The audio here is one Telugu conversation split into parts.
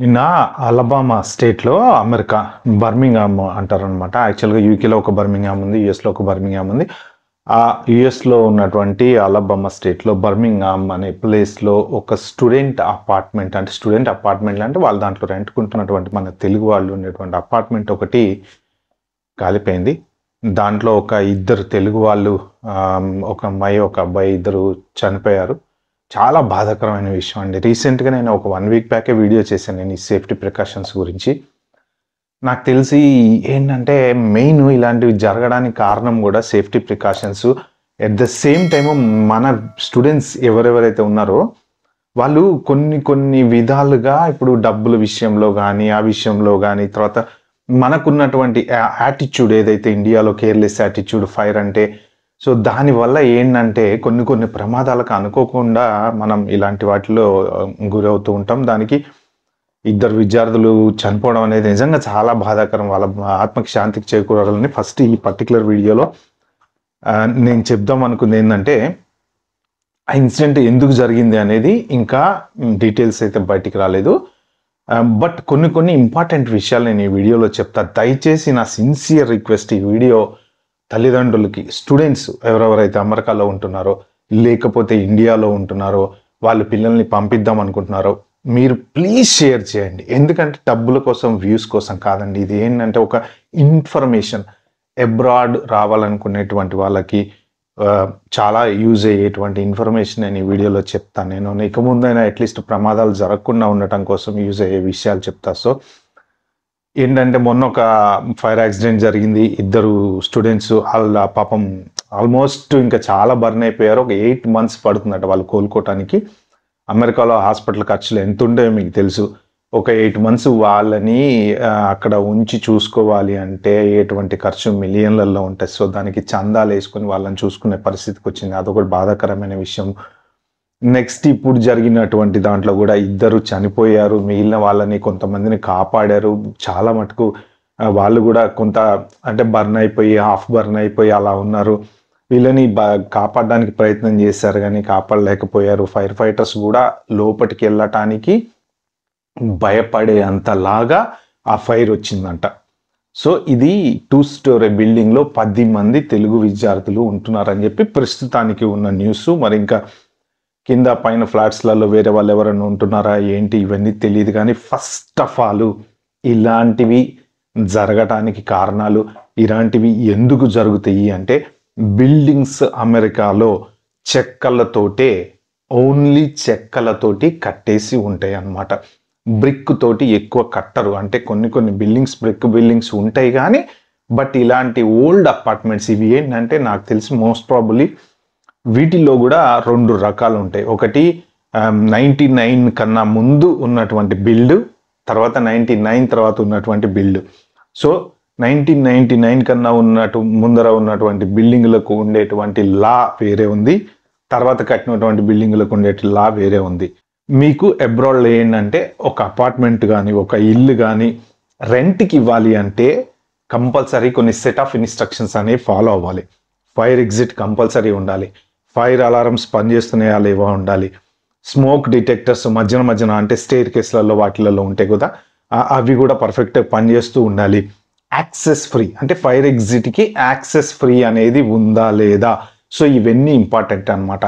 నిన్న అలబామా స్టేట్లో అమెరికా బర్మింగ్హామ్ అంటారనమాట. యాక్చువల్గా యూకేలో ఒక బర్మింగ్హామ్ ఉంది, యుఎస్లో ఒక బర్మింగ్హామ్ ఉంది. ఆ యుఎస్లో ఉన్నటువంటి అలబామా స్టేట్లో బర్మింగ్హామ్ అనే ప్లేస్లో ఒక స్టూడెంట్ అపార్ట్మెంట్, అంటే స్టూడెంట్ అపార్ట్మెంట్ అంటే వాళ్ళు దాంట్లో రెంట్కుంటున్నటువంటి మన తెలుగు వాళ్ళు ఉండేటువంటి అపార్ట్మెంట్ ఒకటి కాలిపోయింది. దాంట్లో ఒక ఇద్దరు తెలుగు వాళ్ళు, ఒక అమ్మాయి ఒక అబ్బాయి, ఇద్దరు చనిపోయారు. చాలా బాధాకరమైన విషయం అండి. రీసెంట్గా నేను ఒక 1 వీక్ బ్యాకే వీడియో చేశాను నేను ఈ సేఫ్టీ ప్రికాషన్స్ గురించి. నాకు తెలిసి ఏంటంటే మెయిన్ ఇలాంటివి జరగడానికి కారణం కూడా safety precautions. At the same time మన స్టూడెంట్స్ ఎవరెవరైతే ఉన్నారో వాళ్ళు కొన్ని విధాలుగా ఇప్పుడు డబ్బుల విషయంలో కానీ, ఆ విషయంలో కానీ, తర్వాత మనకున్నటువంటి యాటిట్యూడ్ ఏదైతే ఇండియాలో కేర్లెస్ యాటిట్యూడ్, ఫైర్ అంటే, సో దానివల్ల ఏంటంటే కొన్ని ప్రమాదాలకు అనుకోకుండా మనం ఇలాంటి వాటిలో గురవుతూ ఉంటాం. దానికి ఇద్దరు విద్యార్థులు చనిపోవడం అనేది నిజంగా చాలా బాధాకరం. వాళ్ళ ఆత్మకి శాంతికి చేకూరాలని ఫస్ట్ ఈ పర్టికులర్ వీడియోలో నేను చెప్దాం అనుకుంది ఏంటంటే, ఆ ఇన్సిడెంట్ ఎందుకు జరిగింది అనేది ఇంకా డీటెయిల్స్ అయితే బయటికి రాలేదు. బట్ కొన్ని ఇంపార్టెంట్ విషయాలు నేను ఈ వీడియోలో చెప్తా. దయచేసి నా సిన్సియర్ రిక్వెస్ట్, ఈ వీడియో తల్లిదండ్రులకి, స్టూడెంట్స్ ఎవరెవరైతే అమెరికాలో ఉంటున్నారో లేకపోతే ఇండియాలో ఉంటున్నారో వాళ్ళు పిల్లల్ని పంపిద్దాం అనుకుంటున్నారో మీరు ప్లీజ్ షేర్ చేయండి. ఎందుకంటే డబ్బుల కోసం, వ్యూస్ కోసం కాదండి. ఇది ఏంటంటే ఒక ఇన్ఫర్మేషన్, అబ్రాడ్ రావాలనుకునేటువంటి వాళ్ళకి చాలా యూజ్ అయ్యేటువంటి ఇన్ఫర్మేషన్ నేను ఈ వీడియోలో చెప్తాను. నేను ఇక ముందైనా అట్లీస్ట్ ప్రమాదాలు జరగకుండా ఉండటం కోసం యూజ్ అయ్యే విషయాలు చెప్తా. సో ఏంటంటే మొన్న ఒక ఫైర్ యాక్సిడెంట్ జరిగింది. ఇద్దరు స్టూడెంట్స్ వాళ్ళ పాపం ఆల్మోస్ట్ ఇంకా చాలా బర్న్ అయిపోయారు. ఒక 8 months పడుతుందట వాళ్ళు కోలుకోవటానికి. అమెరికాలో హాస్పిటల్ ఖర్చులు ఎంత ఉంటే మీకు తెలుసు. ఒక 8 months వాళ్ళని అక్కడ ఉంచి చూసుకోవాలి అంటే ఎటువంటి ఖర్చు మిలియన్లలో ఉంటాయి. సో దానికి చందాలు వేసుకొని వాళ్ళని చూసుకునే పరిస్థితికి వచ్చింది. అదొకటి బాధాకరమైన విషయం. నెక్స్ట్ ఇప్పుడు జరిగినటువంటి దాంట్లో కూడా ఇద్దరు చనిపోయారు. మిగిలిన వాళ్ళని కొంతమందిని కాపాడారు. చాలా మటుకు వాళ్ళు కూడా కొంత అంటే బర్న్ అయిపోయి, హాఫ్ బర్న్ అయిపోయి అలా ఉన్నారు. వీళ్ళని కాపాడడానికి ప్రయత్నం చేశారు కానీ కాపాడలేకపోయారు. ఫైర్ ఫైటర్స్ కూడా లోపలికి వెళ్ళటానికి భయపడే అంతలాగా ఆ ఫైర్ వచ్చిందంట. సో ఇది 2-story బిల్డింగ్లో 10 మంది తెలుగు విద్యార్థులు ఉంటున్నారని చెప్పి ప్రస్తుతానికి ఉన్న న్యూస్. మరి ఇంకా కింద పైన ఫ్లాట్స్లలో వేరే వాళ్ళు ఎవరైనా ఉంటున్నారా ఏంటి ఇవన్నీ తెలియదు. కానీ ఫస్ట్ ఆఫ్ ఆల్ ఇలాంటివి జరగటానికి కారణాలు, ఇలాంటివి ఎందుకు జరుగుతాయి అంటే బిల్డింగ్స్ అమెరికాలో చెక్కలతోటే, ఓన్లీ చెక్కలతోటి కట్టేసి ఉంటాయి అన్నమాట. బ్రిక్ తోటి ఎక్కువ కట్టరు. అంటే కొన్ని బిల్డింగ్స్ బ్రిక్ బిల్డింగ్స్ ఉంటాయి కానీ బట్ ఇలాంటి ఓల్డ్ అపార్ట్మెంట్స్ ఇవి ఏంటంటే నాకు తెలిసి మోస్ట్ ప్రాబబ్లీ వీటిల్లో కూడా 2 రకాలు ఉంటాయి. ఒకటి 99 కన్నా ముందు ఉన్నటువంటి బిల్డ్, తర్వాత 99 తర్వాత ఉన్నటువంటి బిల్డ్. సో 1999 కన్నా ముందర ఉన్నటువంటి బిల్డింగ్లకు ఉండేటువంటి లా వేరే ఉంది, తర్వాత కట్టినటువంటి బిల్డింగ్లకు ఉండే లా వేరే ఉంది. మీకు అబ్రాడ్లో ఏంటంటే ఒక అపార్ట్మెంట్ కానీ ఒక ఇల్లు కానీ రెంట్కి ఇవ్వాలి అంటే కంపల్సరీ కొన్ని సెట్ ఆఫ్ ఇన్స్ట్రక్షన్స్ అనేవి ఫాలో అవ్వాలి. ఫైర్ ఎగ్జిట్ కంపల్సరీ ఉండాలి. ఫైర్ అలారమ్స్ పనిచేస్తున్నాయా లేవా ఉండాలి. స్మోక్ డిటెక్టర్స్ మధ్యన అంటే స్టేర్ కేసులలో వాటిలలో ఉంటాయి కదా, అవి కూడా పర్ఫెక్ట్గా పనిచేస్తూ ఉండాలి. యాక్సెస్ ఫ్రీ అంటే ఫైర్ ఎగ్జిట్కి యాక్సెస్ ఫ్రీ అనేది ఉందా లేదా, సో ఇవన్నీ ఇంపార్టెంట్ అనమాట.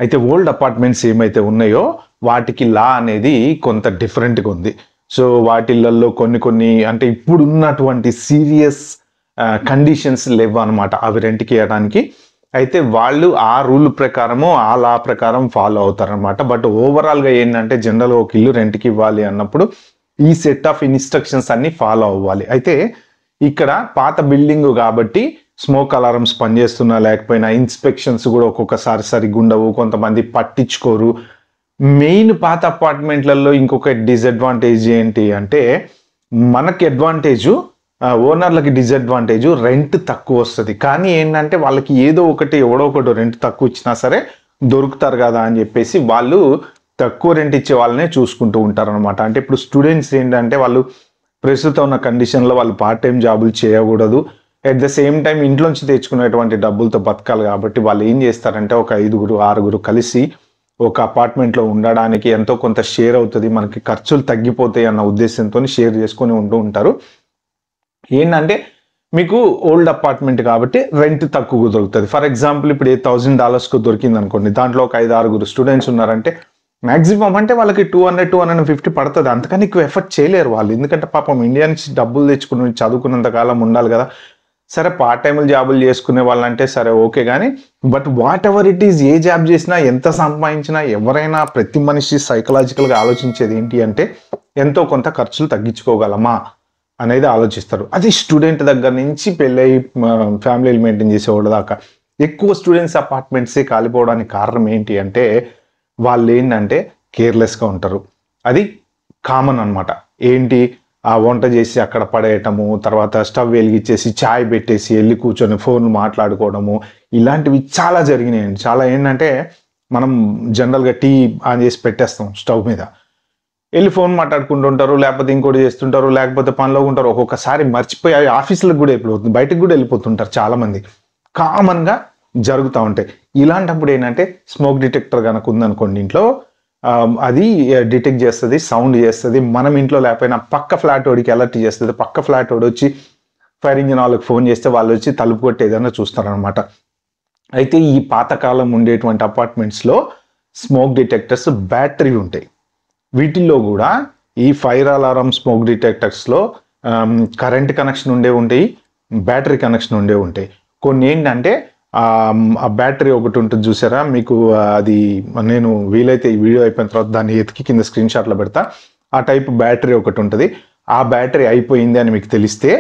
అయితే ఓల్డ్ అపార్ట్మెంట్స్ ఏమైతే ఉన్నాయో వాటికి లా అనేది కొంత డిఫరెంట్గా ఉంది. సో వాటిలలో కొన్ని అంటే ఇప్పుడు ఉన్నటువంటి సీరియస్ కండిషన్స్ లేవు అనమాట అవి రెంట్కి ఇవ్వడానికి. అయితే వాళ్ళు ఆ రూల్ ప్రకారము, ఆ లా ప్రకారం ఫాలో అవుతారనమాట. బట్ ఓవరాల్గా ఏంటంటే జనరల్గా ఒక ఇల్లు రెంట్కి ఇవ్వాలి అన్నప్పుడు ఈ సెట్ ఆఫ్ ఇన్స్ట్రక్షన్స్ అన్ని ఫాలో అవ్వాలి. అయితే ఇక్కడ పాత బిల్డింగ్ కాబట్టి స్మోక్ అలారమ్స్ పనిచేస్తున్నా లేకపోయినా ఇన్స్పెక్షన్స్ కూడా ఒక్కొక్కసారి సరిగ్గా ఉండవు, కొంతమంది పట్టించుకోరు. మెయిన్ పాత అపార్ట్మెంట్లలో ఇంకొక డిసడ్వాంటేజ్ ఏంటి అంటే మనకి అడ్వాంటేజు, ఓనర్లకి డిసడ్వాంటేజ్, రెంట్ తక్కువ వస్తుంది. కానీ ఏంటంటే వాళ్ళకి ఏదో ఒకటి ఎవడో ఒకటి రెంట్ తక్కువ ఇచ్చినా సరే దొరుకుతారు కదా అని చెప్పేసి వాళ్ళు తక్కువ రెంట్ ఇచ్చే వాళ్ళనే చూసుకుంటూ ఉంటారు అనమాట. అంటే ఇప్పుడు స్టూడెంట్స్ ఏంటంటే వాళ్ళు ప్రస్తుతం ఉన్న కండిషన్లో వాళ్ళు పార్ట్ టైం జాబులు చేయకూడదు, అట్ ద సేమ్ టైం ఇంట్లోంచి తెచ్చుకునేటువంటి డబ్బులతో బతకాలి. కాబట్టి వాళ్ళు ఏం చేస్తారంటే ఒక 5-6 కలిసి ఒక అపార్ట్మెంట్లో ఉండడానికి ఎంతో కొంత షేర్ అవుతుంది, మనకి ఖర్చులు తగ్గిపోతాయి అన్న ఉద్దేశంతో షేర్ చేసుకొని ఉంటూ ఉంటారు. ఏంటంటే మీకు ఓల్డ్ అపార్ట్మెంట్ కాబట్టి రెంట్ తక్కువ దొరుకుతుంది. ఫర్ ఎగ్జాంపుల్ ఇప్పుడు $1,000కు దొరికింది అనుకోండి, దాంట్లో ఒక 5-6 స్టూడెంట్స్ ఉన్నారంటే మ్యాక్సిమం అంటే వాళ్ళకి 200-250 పడుతుంది. అంతకని ఎక్కువ ఎఫర్ట్ చేయలేరు వాళ్ళు, ఎందుకంటే పాపం ఇండియా నుంచి డబ్బులు తెచ్చుకుని చదువుకున్నంత కాలం ఉండాలి కదా. సరే పార్ట్ టైం జాబులు చేసుకునే వాళ్ళంటే సరే ఓకే, కానీ but what ever it is, A job చేసినా ఎంత సంపాదించినా ఎవరైనా ప్రతి మనిషి సైకలాజికల్గా ఆలోచించేది ఏంటి అంటే ఎంతో కొంత ఖర్చులు తగ్గించుకోగలమా అనేది ఆలోచిస్తారు. అది స్టూడెంట్ దగ్గర నుంచి పెళ్ళై ఫ్యామిలీలు మెయింటైన్ చేసేవాళ్ళ దాకా ఎక్కువ స్టూడెంట్స్ అపార్ట్మెంట్సే కాలిపోవడానికి కారణం ఏంటి అంటే వాళ్ళు ఏంటంటే కేర్లెస్గా ఉంటారు. అది కామన్ అనమాట. ఏంటి, ఆ వంట చేసి అక్కడ పడేయటము, తర్వాత స్టవ్ వెలిగించేసి ఛాయ్ పెట్టేసి వెళ్ళి కూర్చొని ఫోన్ మాట్లాడుకోవడము, ఇలాంటివి చాలా జరిగినాయండి. చాలా ఏంటంటే మనం జనరల్గా టీ ఆన్ చేసి పెట్టేస్తాం స్టవ్ మీద, వెళ్ళి ఫోన్ మాట్లాడుకుంటుంటారు, లేకపోతే ఇంకోటి చేస్తుంటారు, లేకపోతే పనిలో ఉంటారు. ఒక్కొక్కసారి మర్చిపోయి ఆఫీసులకు కూడా వెళ్ళిపోతుంది, బయటకు కూడా వెళ్ళిపోతుంటారు చాలామంది. కామన్గా జరుగుతూ ఉంటాయి. ఇలాంటప్పుడు ఏంటంటే స్మోక్ డిటెక్టర్ కనుక ఉందనుకోండి ఇంట్లో, అది డిటెక్ట్ చేస్తుంది, సౌండ్ చేస్తుంది. మనం ఇంట్లో లేకపోయినా పక్క ఫ్లాట్ వాడికి అలర్ట్ చేస్తుంది. పక్క ఫ్లాట్ వాడు వచ్చి ఫైర్ ఇంజిన్ వాళ్ళకి ఫోన్ చేస్తే వాళ్ళు వచ్చి తలుపు కొట్టి ఏదైనా చూస్తారనమాట. అయితే ఈ పాతకాలం ఉండేటువంటి అపార్ట్మెంట్స్లో స్మోక్ డిటెక్టర్స్ బ్యాటరీ ఉంటాయి. వీటిల్లో కూడా ఈ ఫైర్ అలారం స్మోక్ డిటెక్టర్స్లో కరెంట్ కనెక్షన్ ఉండే ఉంటాయి, బ్యాటరీ కనెక్షన్ ఉండే ఉంటాయి. కొన్ని ఏంటంటే ఆ బ్యాటరీ ఒకటి ఉంటుంది చూసారా మీకు, అది నేను వీలైతే ఈ వీడియో అయిపోయిన తర్వాత దాన్ని ఎతికి కింద స్క్రీన్ షాట్లో పెడతా. ఆ టైప్ బ్యాటరీ ఒకటి ఉంటుంది. ఆ బ్యాటరీ అయిపోయింది అని మీకు తెలిస్తే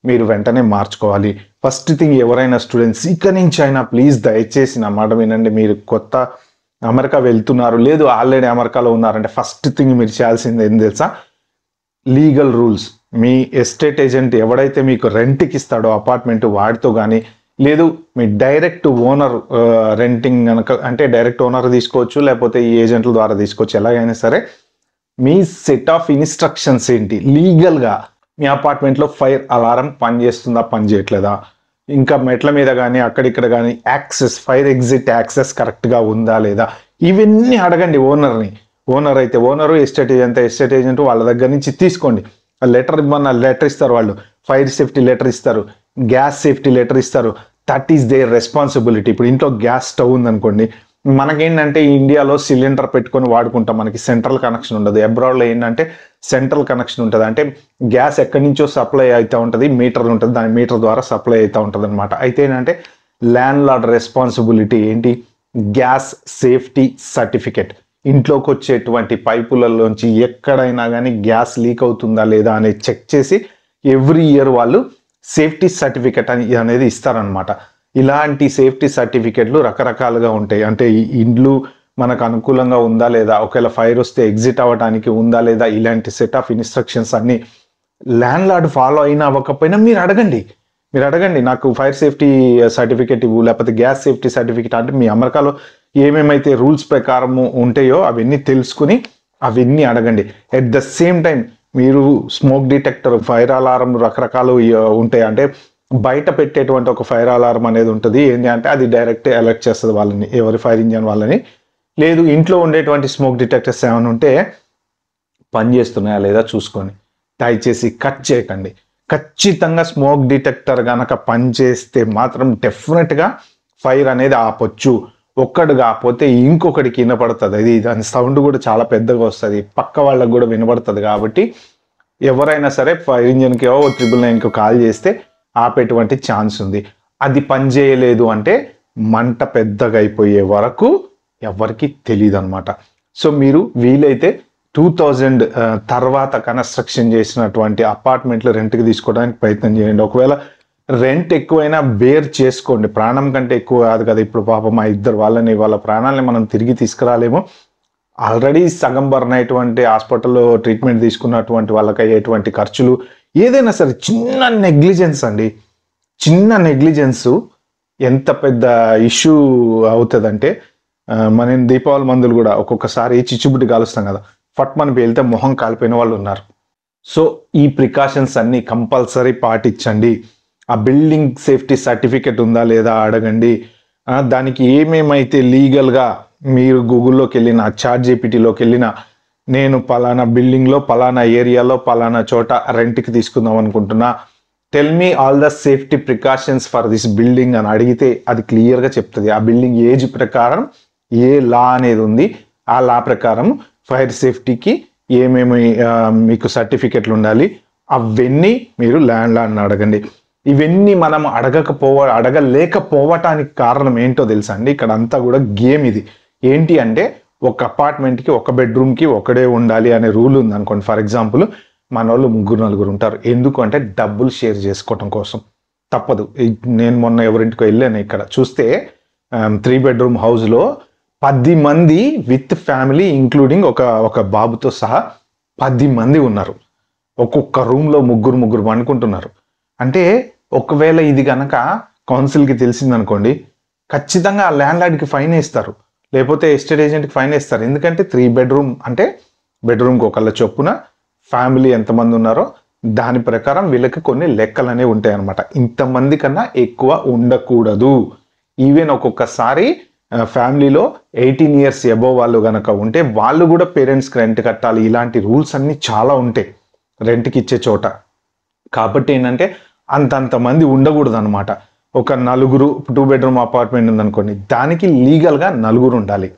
మీరు వెంటనే మార్చుకోవాలి. ఫస్ట్ థింగ్, ఎవరైనా స్టూడెంట్స్ ఇక నుంచి అయినా ప్లీజ్ దయచేసి నా మాట వినండి. మీరు కొత్త అమెరికా వెళ్తున్నారు, లేదు ఆల్రెడీ అమెరికాలో ఉన్నారంటే ఫస్ట్ థింగ్ మీరు చేయాల్సింది ఏం తెలుసా, లీగల్ రూల్స్. మీ ఎస్టేట్ ఏజెంట్ ఎవడైతే మీకు రెంట్కి ఇస్తాడో అపార్ట్మెంట్, వాడితో కానీ, లేదు మీ డైరెక్ట్ ఓనర్ రెంటింగ్ కనుక అంటే డైరెక్ట్ ఓనర్ తీసుకోవచ్చు, లేకపోతే ఈ ఏజెంట్ల ద్వారా తీసుకోవచ్చు. ఎలాగైనా సరే మీ సెట్ ఆఫ్ ఇన్స్ట్రక్షన్స్ ఏంటి, లీగల్గా మీ అపార్ట్మెంట్లో ఫైర్ అలారం పనిచేస్తుందా పనిచేయట్లేదా, ఇంకా మెట్ల మీద కానీ అక్కడిక్కడ కానీ యాక్సెస్, ఫైర్ ఎగ్జిట్ యాక్సెస్ కరెక్ట్గా ఉందా లేదా, ఇవన్నీ అడగండి ఓనర్ని. ఓనర్ అయితే ఓనరు, ఎస్టేట్ ఏజెంట్ వాళ్ళ దగ్గర నుంచి తీసుకోండి. లెటర్ ఇవ్వమన్న లెటర్ ఇస్తారు వాళ్ళు, ఫైర్ సేఫ్టీ లెటర్ ఇస్తారు, గ్యాస్ సేఫ్టీ లెటర్ ఇస్తారు. That is there responsibility. ఇప్పుడు ఇంట్లో గ్యాస్ స్టవ్ ఉందనుకోండి, మనకేంటంటే ఇండియాలో సిలిండర్ పెట్టుకొని వాడుకుంటాం, మనకి సెంట్రల్ కనెక్షన్ ఉండదు. అబ్రాడ్లో ఏంటంటే సెంట్రల్ కనెక్షన్ ఉంటుంది, అంటే గ్యాస్ ఎక్కడి నుంచో సప్లై అవుతూ ఉంటుంది, మీటర్ ఉంటుంది, దాని మీటర్ ద్వారా సప్లై అవుతూ ఉంటుంది అనమాట. అయితే ఏంటంటే ల్యాండ్ లార్డ్ రెస్పాన్సిబిలిటీ ఏంటి, గ్యాస్ సేఫ్టీ సర్టిఫికెట్. ఇంట్లోకి వచ్చేటువంటి పైపులలోంచి ఎక్కడైనా కానీ గ్యాస్ లీక్ అవుతుందా లేదా అనేది చెక్ చేసి ఎవ్రీ ఇయర్ వాళ్ళు సేఫ్టీ సర్టిఫికెట్ అనేది ఇస్తారనమాట. ఇలాంటి సేఫ్టీ సర్టిఫికెట్లు రకరకాలుగా ఉంటాయి. అంటే ఈ ఇండ్లు మనకు అనుకూలంగా ఉందా లేదా, ఒకవేళ ఫైర్ వస్తే ఎగ్జిట్ అవ్వడానికి ఉందా లేదా, ఇలాంటి సెట్ ఆఫ్ ఇన్స్ట్రక్షన్స్ అన్ని ల్యాండ్ లార్డ్ ఫాలో అయినా అవ్వకపోయినా మీరు అడగండి నాకు ఫైర్ సేఫ్టీ సర్టిఫికెట్ ఇవ్వు, లేకపోతే గ్యాస్ సేఫ్టీ సర్టిఫికెట్. అంటే మీ అమెరికాలో ఏమేమైతే రూల్స్ ప్రకారం ఉంటాయో అవన్నీ తెలుసుకుని అవన్నీ అడగండి. ఎట్ ద సేమ్ టైం మీరు స్మోక్ డిటెక్టర్, ఫైర్ అలారం రకరకాలు ఉంటాయి. అంటే బయట పెట్టేటువంటి ఒక ఫైర్ అలారం అనేది ఉంటుంది. ఏంటి అంటే అది డైరెక్ట్ అలర్ట్ చేస్తుంది వాళ్ళని, ఎవరి ఫైర్ ఇంజన్ వాళ్ళని. లేదు ఇంట్లో ఉండేటువంటి స్మోక్ డిటెక్టర్స్ ఏమైనా ఉంటే పనిచేస్తున్నాయా లేదా చూసుకొని దయచేసి కట్ చేయకండి. ఖచ్చితంగా స్మోక్ డిటెక్టర్ కనుక పనిచేస్తే మాత్రం డెఫినెట్గా ఫైర్ అనేది ఆపొచ్చు. ఒక్కడు కాకపోతే ఇంకొకటికి వినపడుతుంది. అది దాని సౌండ్ కూడా చాలా పెద్దగా వస్తుంది, పక్క వాళ్ళకు కూడా వినపడుతుంది. కాబట్టి ఎవరైనా సరే ఫైర్ ఇంజన్కి 999కి కాల్ చేస్తే ఆపేటువంటి ఛాన్స్ ఉంది. అది పనిచేయలేదు అంటే మంట పెద్దగా అయిపోయే వరకు ఎవరికి తెలియదు అనమాట. సో మీరు వీలైతే 2000 తర్వాత కన్స్ట్రక్షన్ చేసినటువంటి అపార్ట్మెంట్లు రెంట్కి తీసుకోవడానికి ప్రయత్నం చేయండి. ఒకవేళ రెంట్ ఎక్కువైనా బేర్ చేసుకోండి, ప్రాణం కంటే ఎక్కువ కాదు కదా. ఇప్పుడు పాపం మా ఇద్దరు వాళ్ళ ప్రాణాలని మనం తిరిగి తీసుకురాలేము. ఆల్రెడీ సగం బర్న్ అయ్యేటువంటి హాస్పిటల్లో ట్రీట్మెంట్ తీసుకున్నటువంటి వాళ్ళకి అయ్యేటువంటి ఖర్చులు, ఏదైనా సరే చిన్న నెగ్లిజెన్స్ అండి, చిన్న నెగ్లిజెన్స్ ఎంత పెద్ద ఇష్యూ అవుతుందంటే, మనం దీపావళి మందులు కూడా ఒక్కొక్కసారి చిచ్చుబుడ్డి కాలుస్తాం కదా, ఫట్ మనం పేలితే మొహం కాలిపోయిన వాళ్ళు ఉన్నారు. సో ఈ ప్రికాషన్స్ అన్ని కంపల్సరీ పాటించండి. ఆ బిల్డింగ్ సేఫ్టీ సర్టిఫికెట్ ఉందా లేదా అడగండి. దానికి ఏమేమైతే లీగల్గా మీరు గూగుల్లోకి వెళ్ళినా చాట్ జీపీటీలోకి వెళ్ళినా నేను పలానా బిల్డింగ్లో పలానా ఏరియాలో పలానా చోట రెంట్కి తీసుకుందాం అనుకుంటున్నా, tell me all the safety precautions for this building అని అడిగితే అది క్లియర్గా చెప్తుంది. ఆ బిల్డింగ్ ఏజ్ ప్రకారం ఏ లా అనేది ఉంది, ఆ లా ప్రకారం ఫైర్ సేఫ్టీకి ఏమేమి మీకు సర్టిఫికెట్లు ఉండాలి, అవన్నీ మీరు ల్యాండ్ లార్డ్ని అడగండి. ఇవన్నీ మనం అడగలేకపోవటానికి కారణం ఏంటో తెలుసా అండి? ఇక్కడ అంతా కూడా గేమ్ ఇది. ఏంటి అంటే ఒక అపార్ట్మెంట్కి ఒక బెడ్రూమ్కి ఒకడే ఉండాలి అనే రూల్ ఉంది అనుకోండి. ఫర్ ఎగ్జాంపుల్ మన వాళ్ళు 3-4 ఉంటారు. ఎందుకు అంటే డబ్బులు షేర్ చేసుకోవటం కోసం. తప్పదు. నేను మొన్న ఎవరింటికో వెళ్ళాను, ఇక్కడ చూస్తే 3 బెడ్రూమ్ హౌస్లో 10 మంది విత్ ఫ్యామిలీ ఇంక్లూడింగ్ ఒక బాబుతో సహా 10 మంది ఉన్నారు. ఒక్కొక్క రూమ్లో ముగ్గురు పండుకుంటున్నారు. అంటే ఒకవేళ ఇది కనుక కౌన్సిల్కి తెలిసిందనుకోండి, ఖచ్చితంగా ఆ ల్యాండ్ లార్డ్కి ఫైన్ వేస్తారు, లేకపోతే ఎస్టేట్ ఏజెంట్కి ఫైన్ వేస్తారు. ఎందుకంటే 3 బెడ్రూమ్ అంటే బెడ్రూమ్కి ఒకళ్ళ చొప్పున ఫ్యామిలీ ఎంతమంది ఉన్నారో దాని ప్రకారం వీళ్ళకి కొన్ని లెక్కలు అనేవి ఉంటాయి అనమాట. ఇంతమంది కన్నా ఎక్కువ ఉండకూడదు. ఈవెన్ ఒక్కొక్కసారి ఫ్యామిలీలో 18 years అబోవ్ వాళ్ళు కనుక ఉంటే వాళ్ళు కూడా పేరెంట్స్కి రెంట్ కట్టాలి. ఇలాంటి రూల్స్ అన్నీ చాలా ఉంటాయి రెంట్కి ఇచ్చే చోట. కాబట్టి ఏంటంటే అంతంతమంది ఉండకూడదు అనమాట. ఒక 4 2 బెడ్రూమ్ అపార్ట్మెంట్ ఉందనుకోండి, దానికి లీగల్గా 4 ఉండాలి,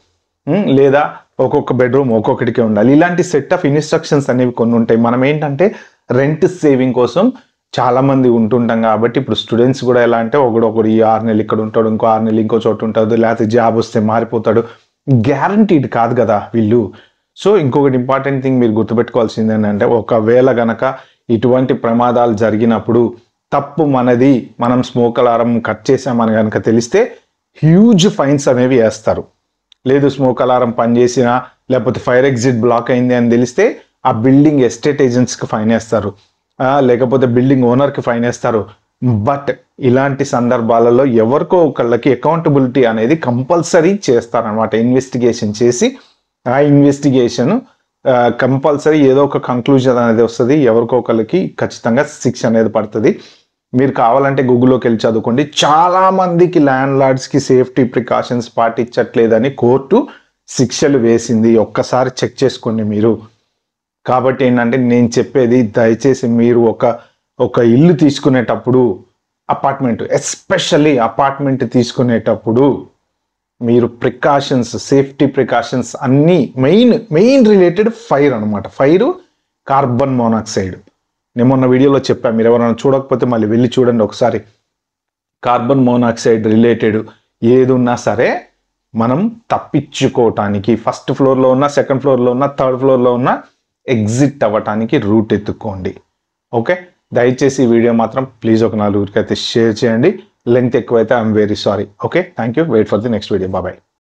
లేదా ఒక్కొక్క బెడ్రూమ్ ఒక్కొక్కటికే ఉండాలి. ఇలాంటి సెట్ ఆఫ్ ఇన్స్ట్రక్షన్స్ అనేవి కొన్ని ఉంటాయి. మనం ఏంటంటే రెంట్ సేవింగ్ కోసం చాలా మంది ఉంటుంటాం కాబట్టి ఇప్పుడు స్టూడెంట్స్ కూడా ఎలా అంటే ఒకడు ఈ 6 నెలలు ఇక్కడ ఉంటాడు, ఇంకో 6 నెలలు ఇంకో చోట ఉంటాడు, లేకపోతే జాబ్ వస్తే మారిపోతాడు. గ్యారంటీడ్ కాదు కదా వీళ్ళు. సో ఇంకొకటి ఇంపార్టెంట్ థింగ్ మీరు గుర్తుపెట్టుకోవాల్సింది ఏంటంటే, ఒకవేళ గనక ఇటువంటి ప్రమాదాలు జరిగినప్పుడు తప్పు మనది, మనం స్మోక్ అలారం కట్ చేసామని కనుక తెలిస్తే హ్యూజ్ ఫైన్స్ అనేవి వేస్తారు. లేదు స్మోక్ అలారం పనిచేసినా లేకపోతే ఫైర్ ఎగ్జిట్ బ్లాక్ అయింది అని తెలిస్తే ఆ బిల్డింగ్ ఎస్టేట్ ఏజెంట్స్కి ఫైన్ వేస్తారు, లేకపోతే బిల్డింగ్ ఓనర్కి ఫైన్ వేస్తారు. బట్ ఇలాంటి సందర్భాలలో ఎవరికో ఒకళ్ళకి అకౌంటబిలిటీ అనేది కంపల్సరీ చేస్తారనమాట. ఇన్వెస్టిగేషన్ చేసి ఆ ఇన్వెస్టిగేషన్ కంపల్సరీ ఏదో ఒక కంక్లూజన్ అనేది వస్తుంది. ఎవరికో ఒకళ్ళకి ఖచ్చితంగా శిక్ష అనేది పడుతుంది. మీరు కావాలంటే గూగుల్లోకి వెళ్ళి చదువుకోండి. చాలా మందికి ల్యాండ్ లార్డ్స్కి సేఫ్టీ ప్రికాషన్స్ పాటించట్లేదని కోర్టు శిక్షలు వేసింది. ఒక్కసారి చెక్ చేసుకోండి మీరు. కాబట్టి ఏంటంటే నేను చెప్పేది, దయచేసి మీరు ఒక ఇల్లు తీసుకునేటప్పుడు, అపార్ట్మెంట్ ఎస్పెషల్లీ అపార్ట్మెంట్ తీసుకునేటప్పుడు మీరు ప్రికాషన్స్, సేఫ్టీ ప్రికాషన్స్ అన్నీ మెయిన్ రిలేటెడ్ ఫైర్ అనమాట. Fire, carbon monoxide. నేను మొన్న వీడియోలో చెప్పాను, మీరు ఎవరైనా చూడకపోతే మళ్ళీ వెళ్ళి చూడండి ఒకసారి. కార్బన్ మోనాక్సైడ్ రిలేటెడ్ ఏది ఉన్నా సరే మనం తప్పించుకోవటానికి ఫస్ట్ ఫ్లోర్లో ఉన్న, సెకండ్ ఫ్లోర్లో ఉన్న, థర్డ్ ఫ్లోర్లో ఉన్న ఎగ్జిట్ అవ్వటానికి రూట్ ఎత్తుక్కోండి. ఓకే, దయచేసి ఈ వీడియో మాత్రం ప్లీజ్ ఒక 4 అయితే షేర్ చేయండి. లెంగ్త్ ఎక్కువైతే I'm very sorry. Okay, thank you. Wait for the next video. Bye.